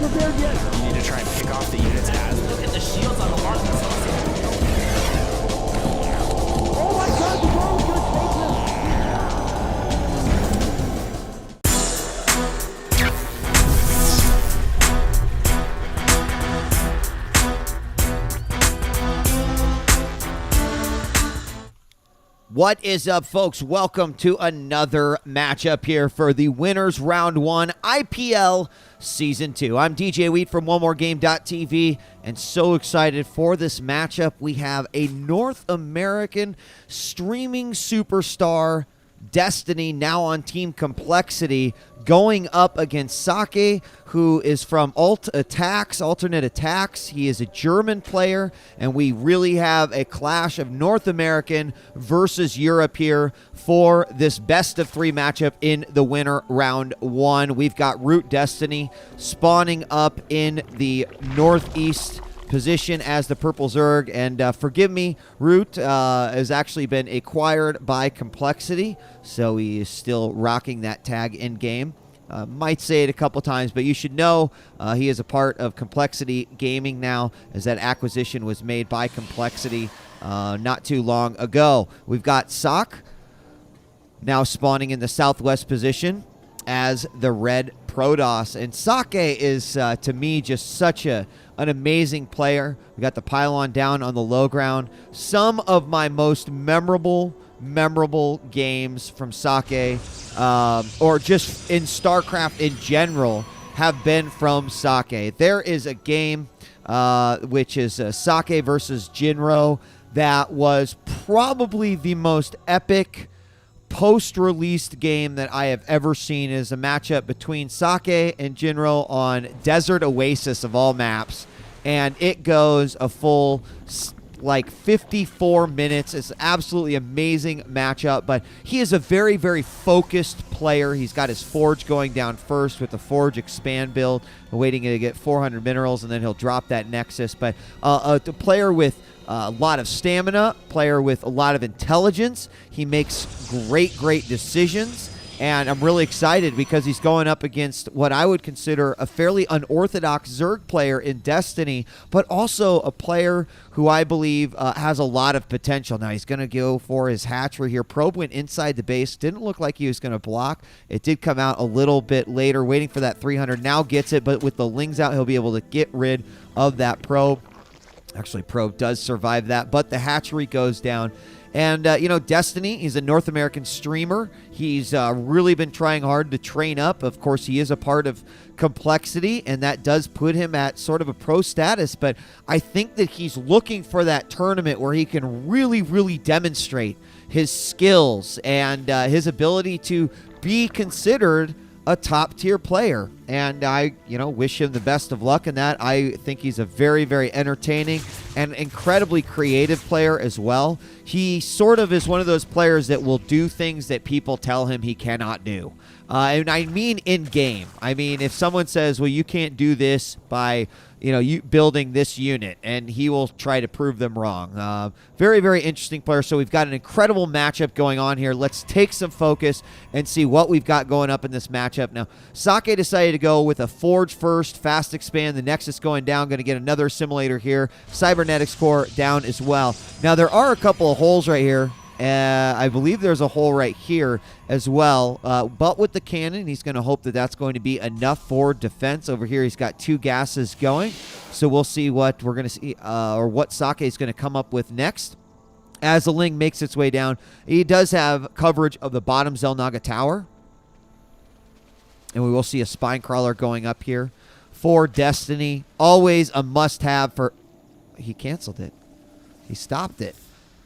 prepared yet. You need to try and pick off the units as. Look at the shields on the mark. Oh my god, the ball's gonna take him. What is up, folks? Welcome to another matchup here for the Winners Round 1 IPL Season 2. I'm DJ Wheat from OneMoreGame.tv, and so excited for this matchup. We have a North American streaming superstar, Destiny, now on Team Complexity, going up against Socke, who is from Alternate Attacks. He is a German player, and we really have a clash of North American versus Europe here for this best-of-3 matchup in the winner round 1. We've got Root Destiny spawning up in the northeast position as the Purple Zerg, and forgive me, Root has actually been acquired by Complexity, so he is still rocking that tag in-game. Might say it a couple times, but you should know he is a part of Complexity Gaming now, as that acquisition was made by Complexity not too long ago. We've got Socke now spawning in the southwest position as the red Protoss, and Socke is to me just such an amazing player. We got the pylon down on the low ground. Some of my most memorable games from Socke, or just in StarCraft in general, have been from Socke. There is a game which is Socke versus Jinro that was probably the most epic post-released game that I have ever seen. Is a matchup between Socke and Jinro on Desert Oasis of all maps, and it goes a full like 54 minutes. It's absolutely amazing matchup, but he is a very, very focused player. He's got his Forge going down first with the Forge expand build, waiting to get 400 minerals, and then he'll drop that Nexus. But a player with a lot of stamina, player with a lot of intelligence. He makes great decisions, and I'm really excited because he's going up against what I would consider a fairly unorthodox Zerg player in Destiny, but also a player who I believe has a lot of potential. Now he's going to go for his hatchery here. Probe went inside the base. Didn't look like he was going to block. It did come out a little bit later, waiting for that 300. Now gets it, but with the Lings out, he'll be able to get rid of that Probe. Actually, Probe does survive that, but the hatchery goes down. And, Destiny, he's a North American streamer. He's really been trying hard to train up. Of course, he is a part of Complexity, and that does put him at sort of a pro status. But I think that he's looking for that tournament where he can really demonstrate his skills and his ability to be considered a top-tier player, and I, wish him the best of luck in that. I think he's a very entertaining and incredibly creative player as well. He sort of is one of those players that will do things that people tell him he cannot do. And I mean in-game. I mean, if someone says, well, you can't do this by, you building this unit, and he will try to prove them wrong. Very interesting player. So we've got an incredible matchup going on here. Let's take some focus and see what we've got going up in this matchup. Now, Socke decided to go with a Forge first, fast expand, the Nexus going down, going to get another assimilator here. Cybernetics core down as well. Now, there are a couple of holes right here. I believe there's a hole right here as well, but with the cannon, he's going to hope that that's going to be enough for defense. Over here, he's got 2 gases going, so we'll see what we're going to see, or what Socke is going to come up with next. As the Ling makes its way down, he does have coverage of the bottom Xel'Naga Tower, and we will see a Spine Crawler going up here for Destiny. Always a must-have for... He canceled it. He stopped it.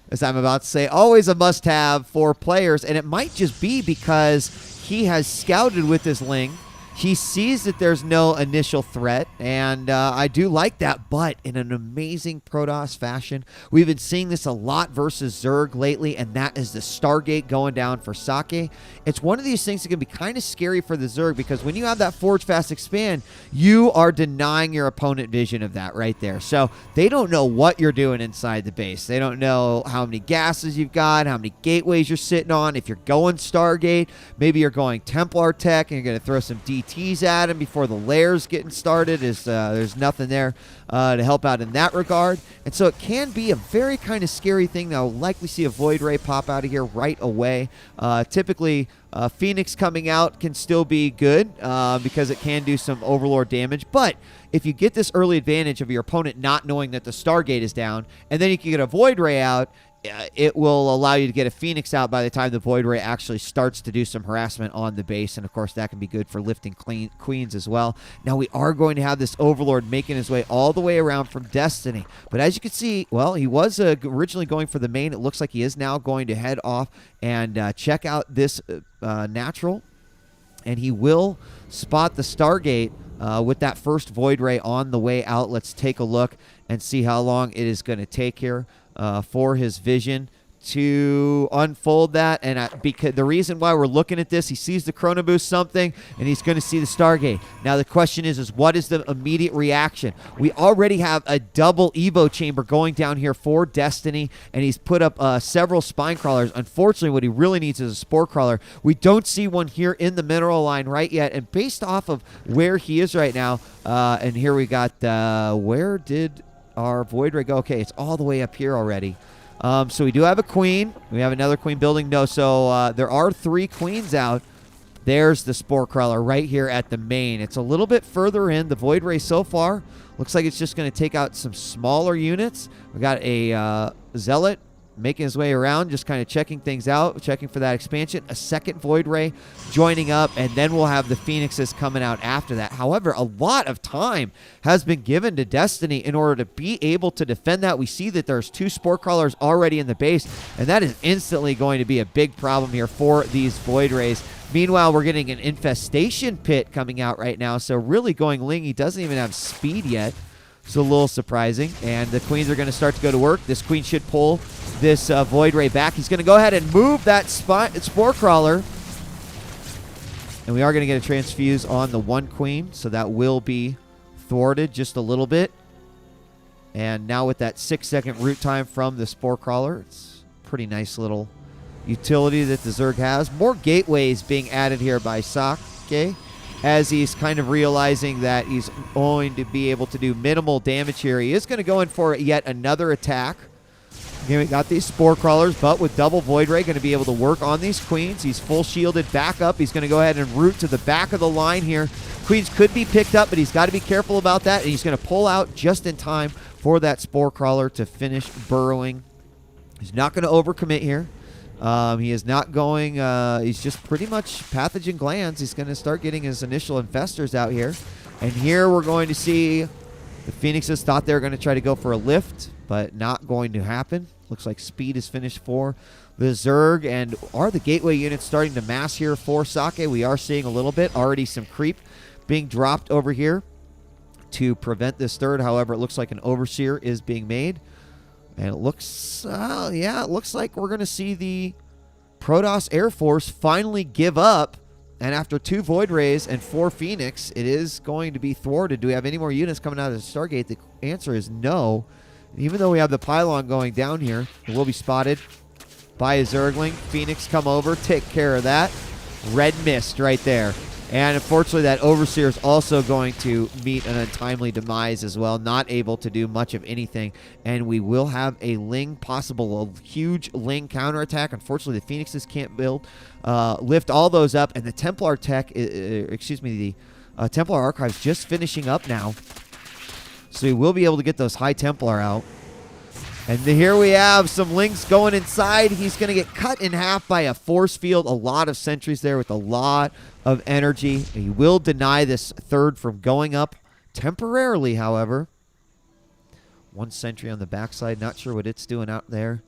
As I'm about to say, always a must-have for players, and it might just be because he has scouted with his Ling. He sees that there's no initial threat, and I do like that, but in an amazing Protoss fashion. We've been seeing this a lot versus Zerg lately, and that is the Stargate going down for Socke. It's one of these things that can be kind of scary for the Zerg, because when you have that Forge Fast Expand, you are denying your opponent vision of that right there. So they don't know what you're doing inside the base. They don't know how many gases you've got, how many gateways you're sitting on. If you're going Stargate, maybe you're going Templar Tech, and you're going to throw some DT ATs at him before the layers getting started. There's nothing there to help out in that regard. And so it can be a very kind of scary thing. Now, we'll likely see a Void Ray pop out of here right away. Typically, Phoenix coming out can still be good because it can do some Overlord damage. But if you get this early advantage of your opponent not knowing that the Stargate is down, and then you can get a Void Ray out, it will allow you to get a Phoenix out by the time the Void Ray actually starts to do some harassment on the base. And, of course, that can be good for lifting queens as well. Now, we are going to have this Overlord making his way all the way around from Destiny. But as you can see, well, he was originally going for the main. It looks like he is now going to head off and check out this natural. And he will spot the Stargate with that first Void Ray on the way out. Let's take a look and see how long it is going to take here for his vision to unfold that. And because the reason why we're looking at this, he sees the Chrono Boost something, and he's going to see the Stargate. Now the question is what is the immediate reaction? We already have a double Evo chamber going down here for Destiny, and he's put up several spine crawlers. Unfortunately, what he really needs is a spore crawler. We don't see one here in the mineral line right yet, and based off of where he is right now, and here we got where did our Void Ray go? Okay, it's all the way up here already. So we do have a queen. We have another queen building. No, so there are 3 queens out. There's the Spore Crawler right here at the main. It's a little bit further in. The Void Ray so far looks like it's just going to take out some smaller units. We got a Zealot making his way around, just kind of checking things out, checking for that expansion. A second Void Ray joining up, and then we'll have the Phoenixes coming out after that. However, a lot of time has been given to Destiny in order to be able to defend that. We see that there's 2 Spore Crawlers already in the base, and that is instantly going to be a big problem here for these Void Rays. Meanwhile, we're getting an Infestation Pit coming out right now, so really going Ling. He doesn't even have speed yet. It's a little surprising, and the queens are going to start to go to work. This queen should pull this Void Ray back. He's going to go ahead and move that Spore Crawler, and we are going to get a transfuse on the 1 queen, so that will be thwarted just a little bit. And now with that 6-second root time from the Spore Crawler, it's a pretty nice little utility that the Zerg has. More gateways being added here by Socke, as he's kind of realizing that he's going to be able to do minimal damage here. He is going to go in for yet another attack. Again, we got these Spore Crawlers, but with double Void Ray, going to be able to work on these queens. He's full shielded back up. He's going to go ahead and root to the back of the line here. Queens could be picked up, but he's got to be careful about that, and he's going to pull out just in time for that Spore Crawler to finish burrowing. He's not going to overcommit here. He is not going, he's just pretty much pathogen glands. He's going to start getting his initial infestors out here. And here we're going to see the Phoenixes thought they were going to try to go for a lift, but not going to happen. Looks like speed is finished for the Zerg. And are the gateway units starting to mass here for Socke? We are seeing a little bit. Already some creep being dropped over here to prevent this third. However, it looks like an Overseer is being made. And it looks, yeah, it looks like we're going to see the Protoss Air Force finally give up. And after 2 Void Rays and 4 Phoenix, it is going to be thwarted. Do we have any more units coming out of the Stargate? The answer is no. Even though we have the pylon going down here, it will be spotted by a Zergling. Phoenix come over, take care of that. Red mist right there. And unfortunately, that Overseer is also going to meet an untimely demise as well, not able to do much of anything. And we will have a Ling, possible a huge Ling counterattack. Unfortunately, the Phoenixes can't lift all those up. And the Templar tech, the Templar Archives just finishing up now. So we will be able to get those High Templar out. And here we have some Lings going inside. He's going to get cut in half by a force field. A lot of sentries there with a lot of energy. He will deny this third from going up temporarily, however. 1 sentry on the backside. Not sure what it's doing out there.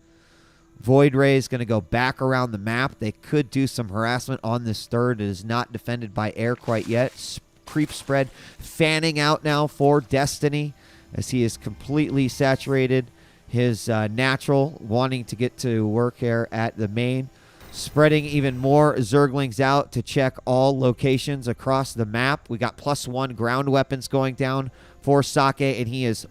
Void Ray is going to go back around the map. They could do some harassment on this third. It is not defended by air quite yet. Creep spread fanning out now for Destiny as he is completely saturated. His natural wanting to get to work here at the main. Spreading even more Zerglings out to check all locations across the map. We got +1 ground weapons going down for Socke, and he is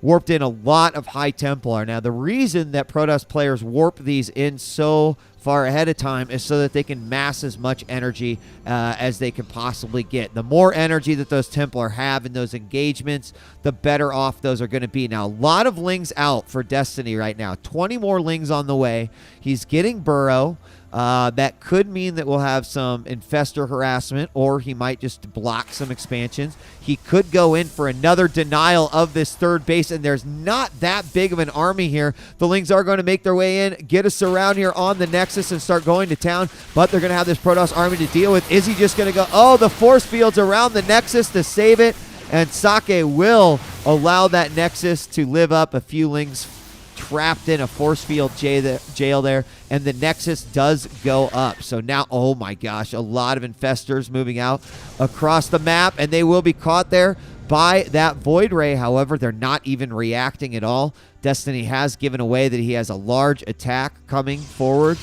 warped in a lot of High Templar. Now, the reason that Protoss players warp these in so far ahead of time is so that they can mass as much energy as they can possibly get. The more energy that those Templar have in those engagements, the better off those are going to be. Now, a lot of Lings out for Destiny right now. 20 more Lings on the way. He's getting Burrow. That could mean that we'll have some infestor harassment, or he might just block some expansions. He could go in for another denial of this third base, and there's not that big of an army here. The Lings are going to make their way in, get us around here on the Nexus, and start going to town, but they're going to have this Protoss army to deal with. Is he just going to go? Oh, the force field's around the Nexus to save it, and Socke will allow that Nexus to live up. A few Lings trapped in a force field jail there, and the Nexus does go up. So now, oh my gosh, a lot of infestors moving out across the map, and they will be caught there by that Void Ray. However, they're not even reacting at all. Destiny has given away that he has a large attack coming forward.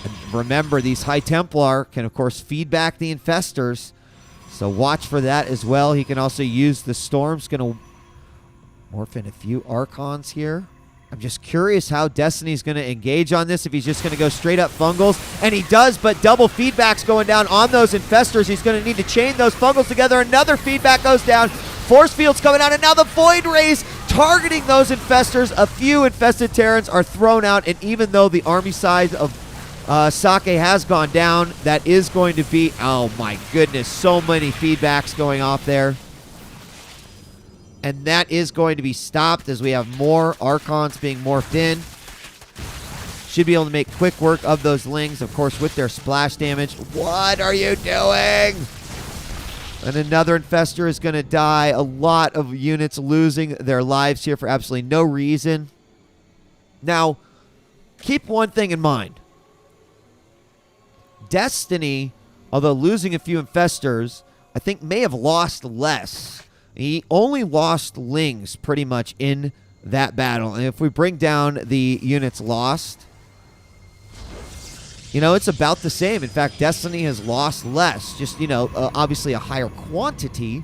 And remember, these High Templar can, of course, feed back the infestors, so watch for that as well. He can also use the Storms. Going to morph in a few Archons here. I'm just curious how Destiny's going to engage on this, if he's just going to go straight up Fungals. And he does, but double feedback's going down on those infestors. He's going to need to chain those Fungals together. Another feedback goes down. Force field's coming out, and now the Void Rays targeting those infestors. A few infested Terrans are thrown out, and even though the army size of Socke has gone down, that is going to be, oh my goodness, so many feedbacks going off there. And that is going to be stopped as we have more Archons being morphed in. Should be able to make quick work of those Lings, of course, with their splash damage. What are you doing? And another infestor is going to die. A lot of units losing their lives here for absolutely no reason. Now, keep one thing in mind. Destiny, although losing a few infestors, I think may have lost less. He only lost Lings pretty much in that battle. And if we bring down the units lost, you know, it's about the same. In fact, Destiny has lost less. Just, you know, obviously a higher quantity,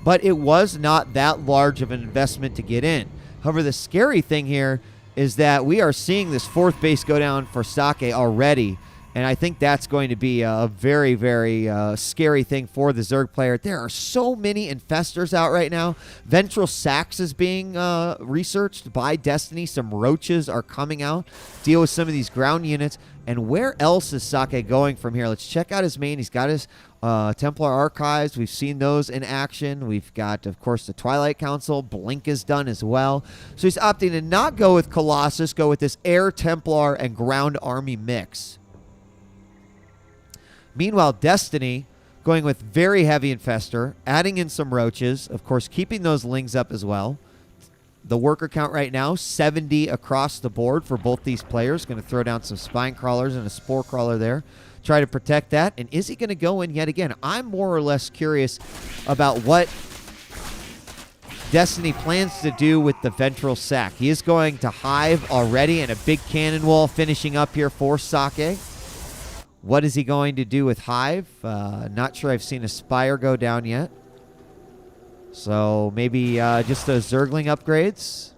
but it was not that large of an investment to get in. However, the scary thing here is that we are seeing this fourth base go down for Socke already. And I think that's going to be a very, very scary thing for the Zerg player. There are so many infestors out right now. Ventral Sacs is being researched by Destiny. Some roaches are coming out. Deal with some of these ground units. And where else is Socke going from here? Let's check out his main. He's got his Templar Archives. We've seen those in action. We've got, of course, the Twilight Council. Blink is done as well. So he's opting to not go with Colossus, go with this Air Templar and Ground Army mix. Meanwhile, Destiny going with very heavy infestor, adding in some roaches, of course, keeping those Lings up as well. The worker count right now, 70 across the board for both these players. Going to throw down some spine crawlers and a spore crawler there. Try to protect that. And is he going to go in yet again? I'm more or less curious about what Destiny plans to do with the Ventral Sac. He is going to Hive already, and a big cannon wall finishing up here for Socke. What is he going to do with Hive? Not sure I've seen a Spire go down yet. So maybe just those Zergling upgrades.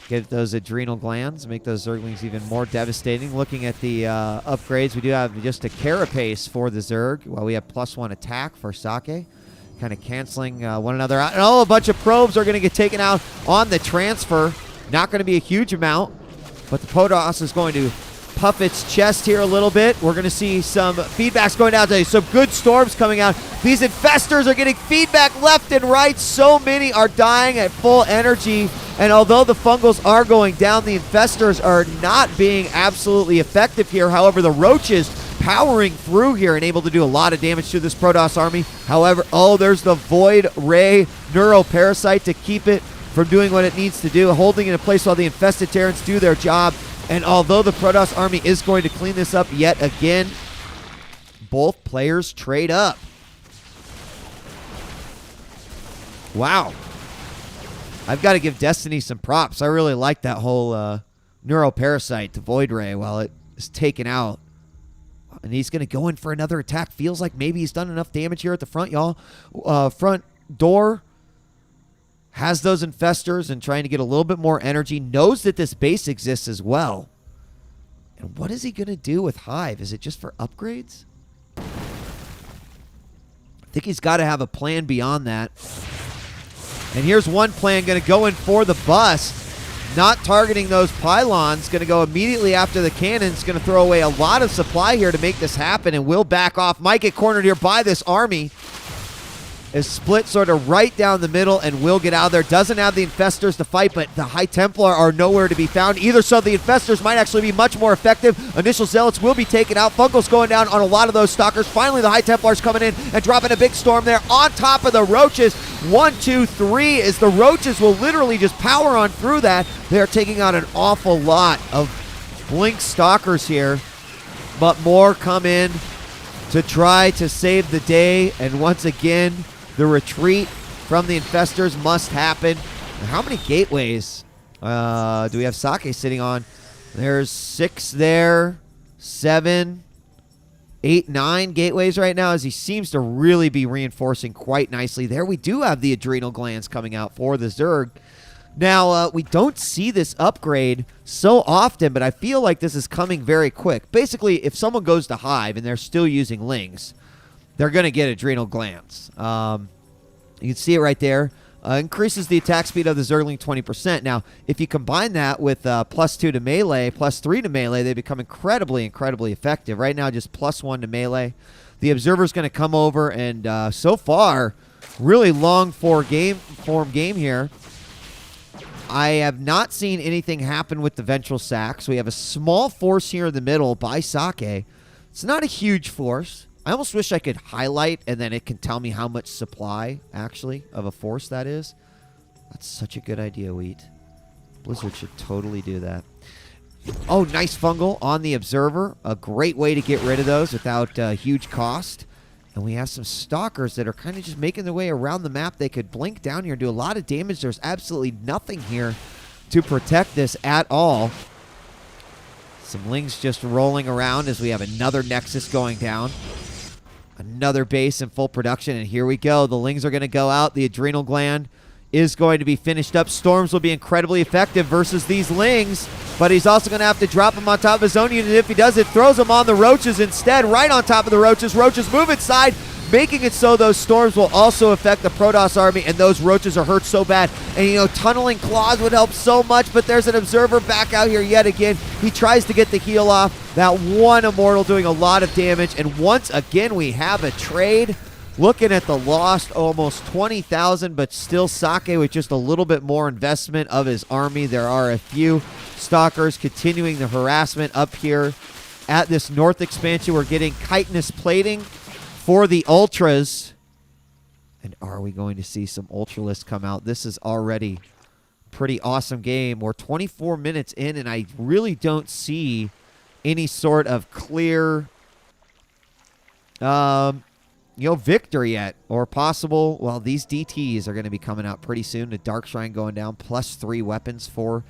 Get those adrenal glands. Make those Zerglings even more devastating. Looking at the upgrades, we do have just a Carapace for the Zerg. While we have +1 attack for Socke. Kind of canceling one another out. And a bunch of probes are going to get taken out on the transfer. Not going to be a huge amount. But the Protoss is going to puff its chest here a little bit. We're going to see some feedbacks going out today. Some good storms coming out. These infestors are getting feedback left and right. So many are dying at full energy. And although the Fungals are going down, the infestors are not being absolutely effective here. However, the roaches powering through here and able to do a lot of damage to this Protoss army. However, oh, there's the Void Ray Neuroparasite to keep it from doing what it needs to do, holding it in place while the infested Terrans do their job. And although the Protoss army is going to clean this up yet again, both players trade up. Wow. I've got to give Destiny some props. I really like that whole Neuroparasite to Void Ray while it is taken out. And he's going to go in for another attack. Feels like maybe he's done enough damage here at the front, y'all. Front door. has those infestors and trying to get a little bit more energy, knows that this base exists as well. And what is he going to do with Hive? Is it just for upgrades? I think he's got to have a plan beyond that. And here's one plan, going to go in for the bust. Not targeting those pylons, going to go immediately after the cannons, going to throw away a lot of supply here to make this happen, and will back off. Might get cornered here by this army. Is split sort of right down the middle and will get out of there. Doesn't have the infestors to fight, but the High Templar are nowhere to be found either, so the infestors might actually be much more effective. Initial zealots will be taken out. Fungal's going down on a lot of those stalkers. Finally, the High Templars coming in and dropping a big storm there on top of the roaches. 1, 2, 3 as the roaches will literally just power on through that. They're taking out an awful lot of blink stalkers here, but more come in to try to save the day, and once again, the retreat from the infestors must happen. How many gateways do we have Socke sitting on? There's 6 there, 7, 8, 9 gateways right now, as he seems to really be reinforcing quite nicely. There we do have the adrenal glands coming out for the Zerg. Now, we don't see this upgrade so often, but I feel like this is coming very quick. Basically, if someone goes to Hive and they're still using Lings, they're going to get adrenal glands. You can see it right there. Increases the attack speed of the Zergling 20%. Now, if you combine that with +2 to melee, +3 to melee, they become incredibly, incredibly effective. Right now, just +1 to melee. The Observer's going to come over, and so far, really long form game here. I have not seen anything happen with the Ventral Sacs. We have a small force here in the middle by Socke. It's not a huge force. I almost wish I could highlight and then it can tell me how much supply, actually, of a force that is. That's such a good idea, Wheat. Blizzard should totally do that. Oh, nice fungal on the Observer. A great way to get rid of those without huge cost. And we have some stalkers that are kind of just making their way around the map. They could blink down here and do a lot of damage. There's absolutely nothing here to protect this at all. Some Lings just rolling around as we have another Nexus going down. Another base in full production, and here we go. The Lings are going to go out. The adrenal gland is going to be finished up. Storms will be incredibly effective versus these Lings, but he's also going to have to drop them on top of his own unit. If he does, it throws them on the roaches instead, right on top of the roaches. Roaches move inside, making it so those storms will also affect the Protoss army, and those roaches are hurt so bad. And, you know, tunneling claws would help so much, but there's an Observer back out here yet again. He tries to get the heal off. That one Immortal doing a lot of damage, and once again we have a trade. Looking at the lost, almost 20,000, but still Socke with just a little bit more investment of his army. There are a few stalkers continuing the harassment up here at this north expansion. We're getting chitinous plating for the Ultras. And are we going to see some Ultralists come out? This is already a pretty awesome game. We're 24 minutes in, and I really don't see any sort of clear victory yet, or possible. Well, these DTs are going to be coming out pretty soon. The Dark Shrine going down, +3 weapons for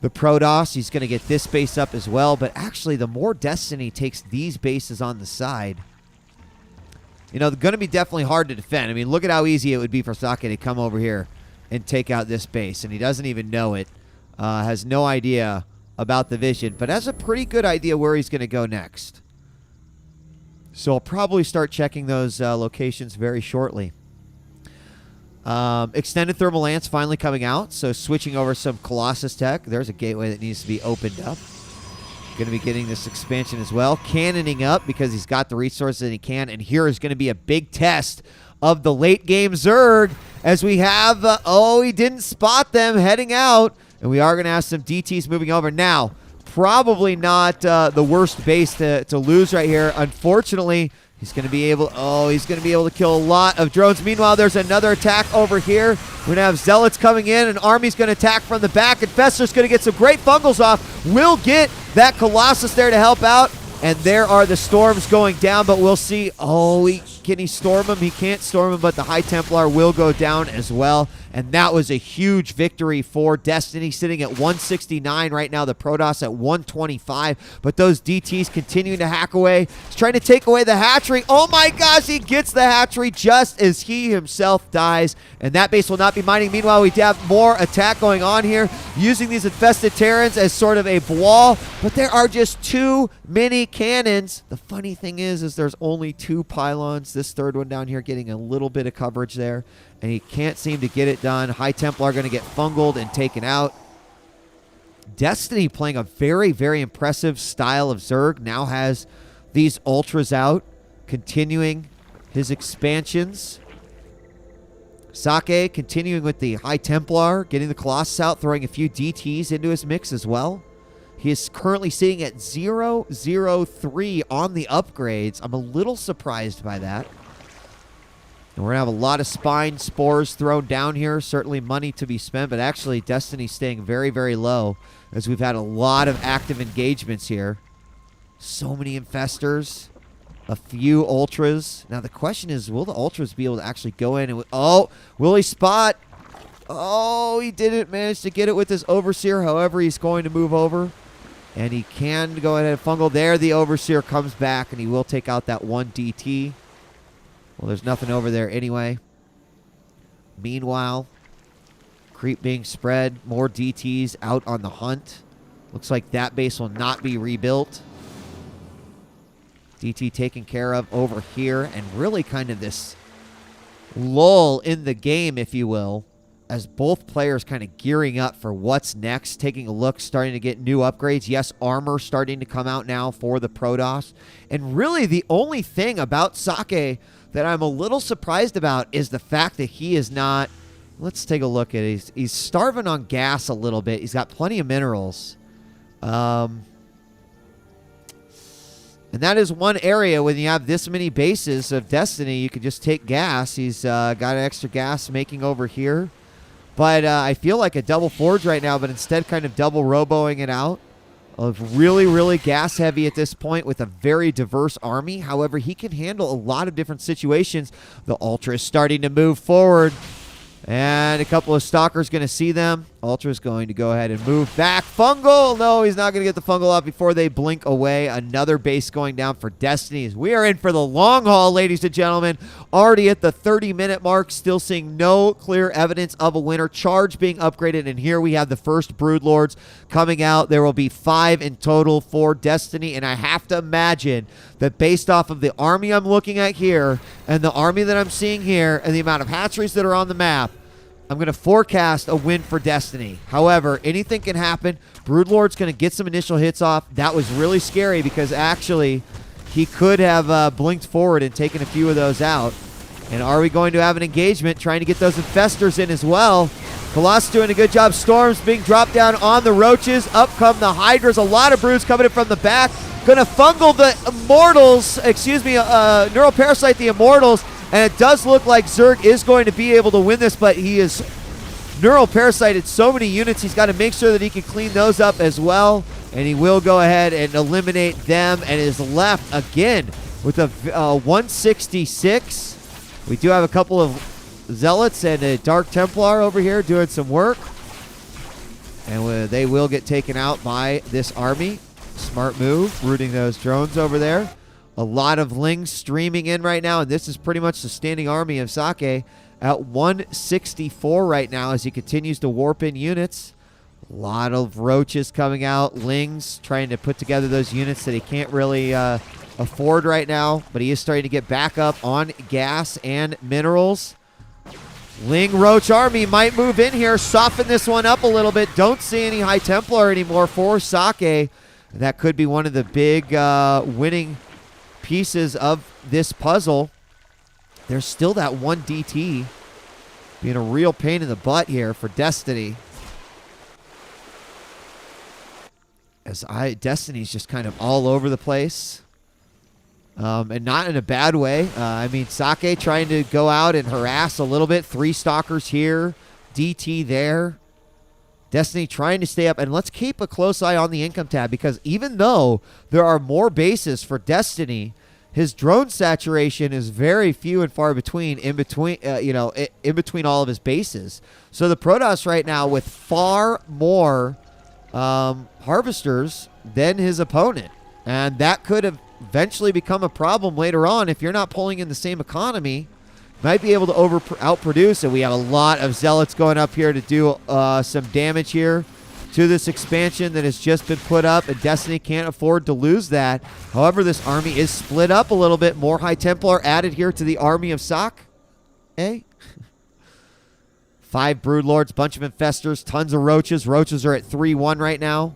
the Protoss. He's going to get this base up as well, but actually the more Destiny takes these bases on the side, you know, they're going to be definitely hard to defend. I mean, look at how easy it would be for Socke to come over here and take out this base, and he doesn't even know it, has no idea about the vision, but has a pretty good idea where he's going to go next. So I'll probably start checking those locations very shortly. Extended Thermal Lance finally coming out, so switching over some Colossus tech. There's a gateway that needs to be opened up. Going to be getting this expansion as well. Cannoning up because he's got the resources that he can, and here is going to be a big test of the late game Zerg as we have, he didn't spot them heading out. And we are going to have some DTs moving over. Now, probably not the worst base to lose right here. Unfortunately, he's going to be able to kill a lot of drones. Meanwhile, there's another attack over here. We're going to have Zealots coming in. An army's going to attack from the back. Infestor's going to get some great fungals off. We'll get that Colossus there to help out. And there are the storms going down, but we'll see. Oh, he Can he storm him? He can't storm him, but the High Templar will go down as well. And that was a huge victory for Destiny, sitting at 169 right now. The Protoss at 125. But those DTs continuing to hack away. He's trying to take away the hatchery. Oh my gosh, he gets the hatchery just as he himself dies. And that base will not be mining. Meanwhile, we have more attack going on here, using these infested Terrans as sort of a wall. But there are just too many cannons. The funny thing is there's only 2 pylons. This third one down here getting a little bit of coverage there, and he can't seem to get it done. High Templar are going to get fungled and taken out. Destiny playing a very, very impressive style of Zerg. Now has these ultras out, continuing his expansions. Socke continuing with the High Templar, getting the Colossus out, throwing a few DTs into his mix as well. He is currently sitting at 0-0-3 on the upgrades. I'm a little surprised by that. And we're going to have a lot of spine spores thrown down here. Certainly money to be spent, but actually Destiny's staying very, very low as we've had a lot of active engagements here. So many infestors. A few ultras. Now the question is, will the ultras be able to actually go in and... Oh, will he spot? Oh, he didn't manage to get it with his Overseer. However, he's going to move over. And he can go ahead and fungal. There, the Overseer comes back, and he will take out that 1 DT. Well, there's nothing over there anyway. Meanwhile, creep being spread. More DTs out on the hunt. Looks like that base will not be rebuilt. DT taken care of over here. And really kind of this lull in the game, if you will, as both players kind of gearing up for what's next, taking a look, starting to get new upgrades. Yes, armor starting to come out now for the Protoss. And really the only thing about Socke that I'm a little surprised about is the fact that he is not... Let's take a look at it. He's starving on gas a little bit. He's got plenty of minerals. And that is one area when you have this many bases of Destiny, you could just take gas. He's got an extra gas making over here. But I feel like a double forge right now, but instead kind of double roboing it out. Really, really gas heavy at this point with a very diverse army. However, he can handle a lot of different situations. The Ultra is starting to move forward. And a couple of Stalkers going to see them. Ultra is going to go ahead and move back. Fungal! No, he's not going to get the Fungal out before they blink away. Another base going down for Destiny. We are in for the long haul, ladies and gentlemen. Already at the 30-minute mark, still seeing no clear evidence of a winner. Charge being upgraded, and here we have the first Broodlords coming out. There will be 5 in total for Destiny, and I have to imagine that based off of the army I'm looking at here and the army that I'm seeing here and the amount of hatcheries that are on the map, I'm going to forecast a win for Destiny. However, anything can happen. Broodlord's going to get some initial hits off. That was really scary because actually he could have blinked forward and taken a few of those out. And are we going to have an engagement trying to get those infestors in as well? Colossus doing a good job. Storms being dropped down on the roaches. Up come the Hydras. A lot of broods coming in from the back. Going to fungal the Immortals. Excuse me, Neural Parasite the Immortals. And it does look like Zerg is going to be able to win this, but he is Neural Parasited so many units. He's got to make sure that he can clean those up as well. And he will go ahead and eliminate them and is left again with a 166. We do have a couple of Zealots and a Dark Templar over here doing some work. And they will get taken out by this army. Smart move, rooting those drones over there. A lot of Lings streaming in right now, and this is pretty much the standing army of Socke at 164 right now as he continues to warp in units. A lot of roaches coming out. Lings trying to put together those units that he can't really afford right now, but he is starting to get back up on gas and minerals. Ling Roach army might move in here, soften this one up a little bit. Don't see any High Templar anymore for Socke. That could be one of the big winning pieces of this puzzle. There's still that 1 DT being a real pain in the butt here for Destiny. As Destiny's just kind of all over the place. And not in a bad way. I mean, Socke trying to go out and harass a little bit. 3 Stalkers here. DT there. Destiny trying to stay up. And let's keep a close eye on the income tab, because even though there are more bases for Destiny, his drone saturation is very few and far between in between all of his bases. So the Protoss right now with far more harvesters than his opponent, and that could eventually become a problem later on if you're not pulling in the same economy. Might be able to outproduce, and we have a lot of zealots going up here to do some damage here to this expansion that has just been put up, and Destiny can't afford to lose that. However, this army is split up a little bit. More High Templar added here to the army of Socke. 5 Broodlords, bunch of Infestors, tons of Roaches. Roaches are at 3-1 right now.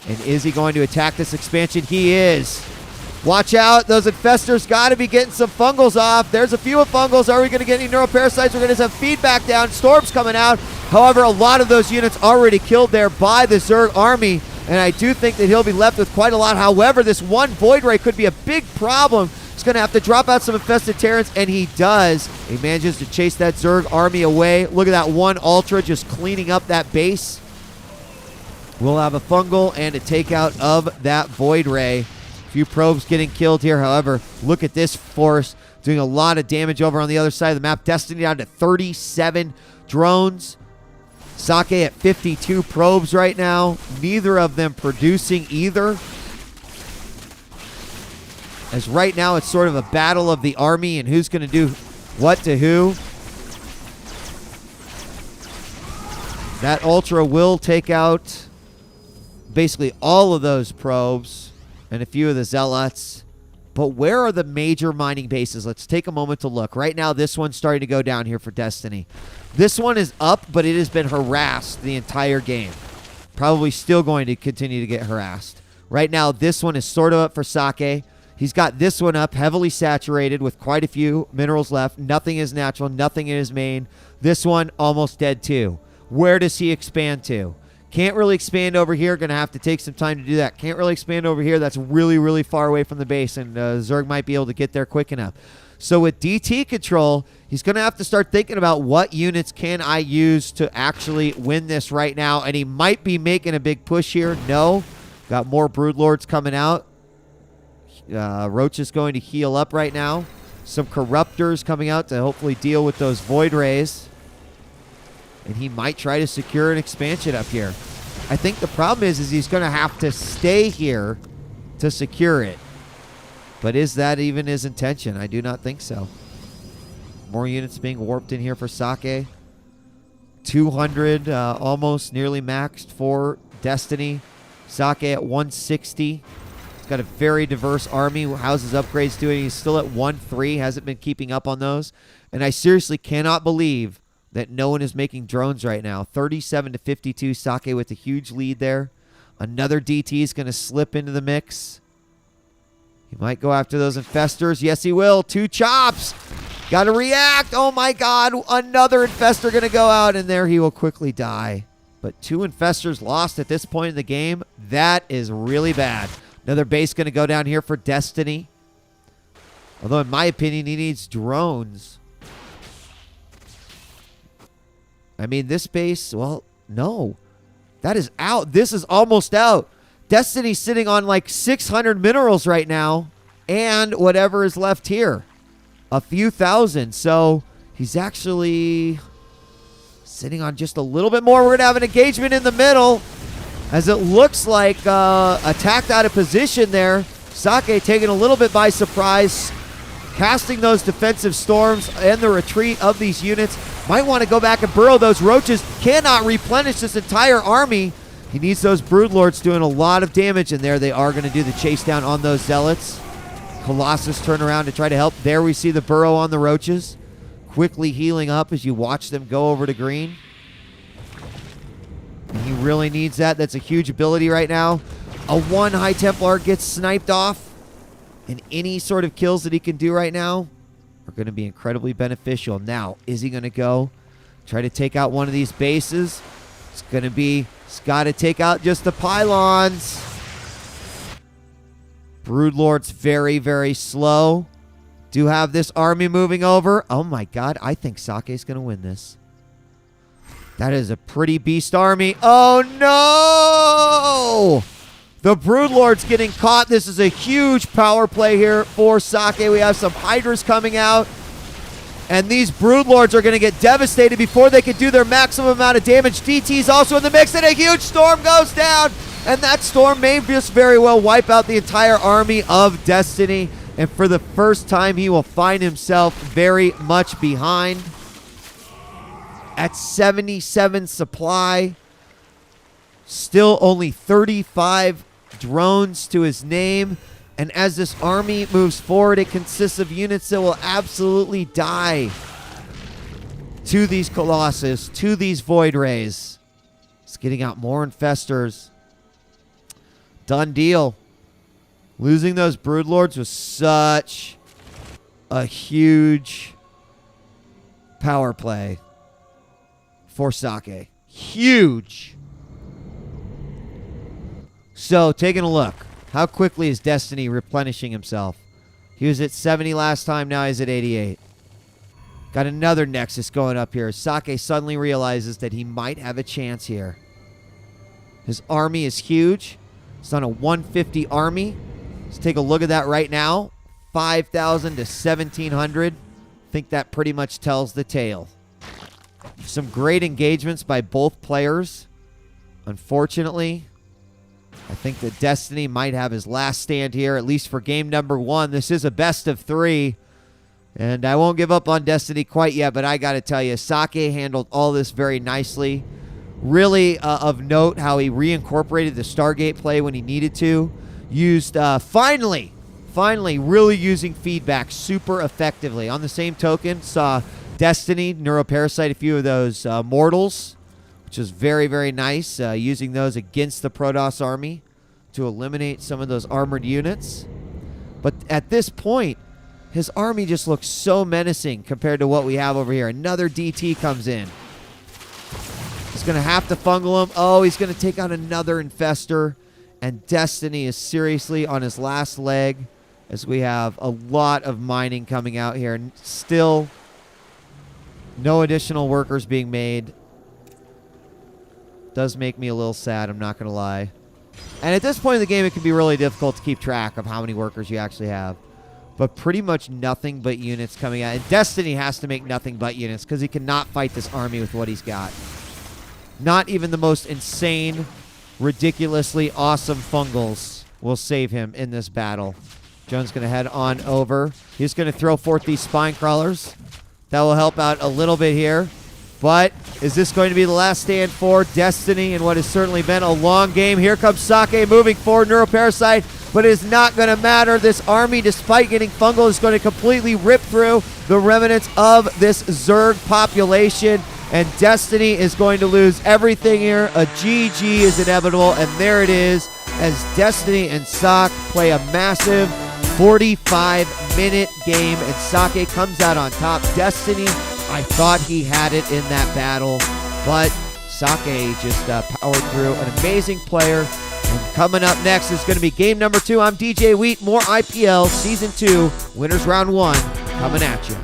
And is he going to attack this expansion? He is. Watch out. Those Infestors got to be getting some Fungals off. There's a few of Fungals. Are we going to get any Neuroparasites? We're going to have feedback down. Storms coming out. However, a lot of those units already killed there by the Zerg army. And I do think that he'll be left with quite a lot. However, this one Void Ray could be a big problem. He's going to have to drop out some Infested Terrans, and he does. He manages to chase that Zerg army away. Look at that one Ultra just cleaning up that base. We'll have a Fungal and a takeout of that Void Ray. Few probes getting killed here. However, look at this force doing a lot of damage over on the other side of the map. Destiny down to 37 drones. Socke at 52 probes right now. Neither of them producing either. As right now it's sort of a battle of the army and who's going to do what to who. That Ultra will take out basically all of those probes and a few of the Zealots. But where are the major mining bases? Let's take a moment to look. Right now, this one's starting to go down here for Destiny. This one is up, but it has been harassed the entire game. Probably still going to continue to get harassed. Right now, this one is sort of up for Socke. He's got this one up, heavily saturated with quite a few minerals left. Nothing is natural, nothing in his main. This one, almost dead too. Where does he expand to? Can't really expand over here. Going to have to take some time to do that. Can't really expand over here. That's really, really far away from the base, and Zerg might be able to get there quick enough. So with DT control, he's going to have to start thinking about what units can I use to actually win this right now, and he might be making a big push here. No. Got more Broodlords coming out. Roach is going to heal up right now. Some Corruptors coming out to hopefully deal with those Void Rays. And he might try to secure an expansion up here. I think the problem is he's going to have to stay here to secure it. But is that even his intention? I do not think so. More units being warped in here for Socke. 200, almost nearly maxed for Destiny. Socke at 160. He's got a very diverse army. How's his upgrades doing? He's still at 1-3. Hasn't been keeping up on those. And I seriously cannot believe that no one is making drones right now. 37-52, Socke with a huge lead there. Another DT is going to slip into the mix. He might go after those Infestors. Yes, he will. 2 chops. Got to react. Oh, my God. Another Infestor going to go out, and there he will quickly die. But 2 Infestors lost at this point in the game. That is really bad. Another base going to go down here for Destiny. Although, in my opinion, he needs drones. I mean, this base, well, no. That is out. This is almost out. Destiny's sitting on like 600 minerals right now. And whatever is left here. A few thousand. So he's actually sitting on just a little bit more. We're going to have an engagement in the middle. As it looks like attacked out of position there. Socke taken a little bit by surprise. Casting those defensive storms and the retreat of these units. Might want to go back and burrow those Roaches. Cannot replenish this entire army. He needs those Broodlords doing a lot of damage, and there they are going to do the chase down on those Zealots. Colossus turn around to try to help. There we see the burrow on the Roaches. Quickly healing up as you watch them go over to green. And he really needs that. That's a huge ability right now. A 1 High Templar gets sniped off. And any sort of kills that he can do right now are going to be incredibly beneficial. Now, is he going to go try to take out one of these bases? It's going to be, he's got to take out just the pylons. Broodlord's very, very slow. Do have this army moving over. Oh my God, I think Socke's going to win this. That is a pretty beast army. Oh no! The Broodlord's getting caught. This is a huge power play here for Socke. We have some Hydras coming out. And these Broodlords are going to get devastated before they can do their maximum amount of damage. DT's also in the mix, and a huge storm goes down. And that storm may just very well wipe out the entire army of Destiny. And for the first time, he will find himself very much behind. At 77 supply. Still only 35 drones to his name. And as this army moves forward, it consists of units that will absolutely die to these Colossus, to these Void Rays. It's getting out more Infestors. Done deal. Losing those Broodlords was such a huge power play for Socke. Huge. So, taking a look. How quickly is Destiny replenishing himself? He was at 70 last time, now he's at 88. Got another Nexus going up here. Socke suddenly realizes that he might have a chance here. His army is huge. It's on a 150 army. Let's take a look at that right now. 5,000 to 1,700. I think that pretty much tells the tale. Some great engagements by both players. Unfortunately, I think that Destiny might have his last stand here, at least for game number 1. This is a best of 3. And I won't give up on Destiny quite yet, but I got to tell you, Socke handled all this very nicely. Really of note how he reincorporated the Stargate play when he needed to. Used, finally, really using feedback super effectively. On the same token, saw Destiny neuroparasite a few of those mortals, which is very, very nice, using those against the Protoss army to eliminate some of those armored units. But at this point, his army just looks so menacing compared to what we have over here. Another DT comes in. He's going to have to fungal him. Oh, he's going to take out another Infestor. And Destiny is seriously on his last leg as we have a lot of mining coming out here. And still, no additional workers being made. Does make me a little sad, I'm not going to lie. And at this point in the game, it can be really difficult to keep track of how many workers you actually have. But pretty much nothing but units coming out. And Destiny has to make nothing but units because he cannot fight this army with what he's got. Not even the most insane, ridiculously awesome fungals will save him in this battle. Jones going to head on over. He's going to throw forth these spine crawlers. That will help out a little bit here. But is this going to be the last stand for Destiny in what has certainly been a long game? Here comes Socke moving forward, Neuroparasite, but it is not going to matter. This army, despite getting fungal, is going to completely rip through the remnants of this Zerg population, and Destiny is going to lose everything here. A GG is inevitable, and there it is as Destiny and Socke play a massive 45-minute game, and Socke comes out on top. Destiny, I thought he had it in that battle, but Socke just powered through. An amazing player. And coming up next is going to be game number 2. I'm DJ Wheat. More IPL Season 2, Winners Round 1 coming at you.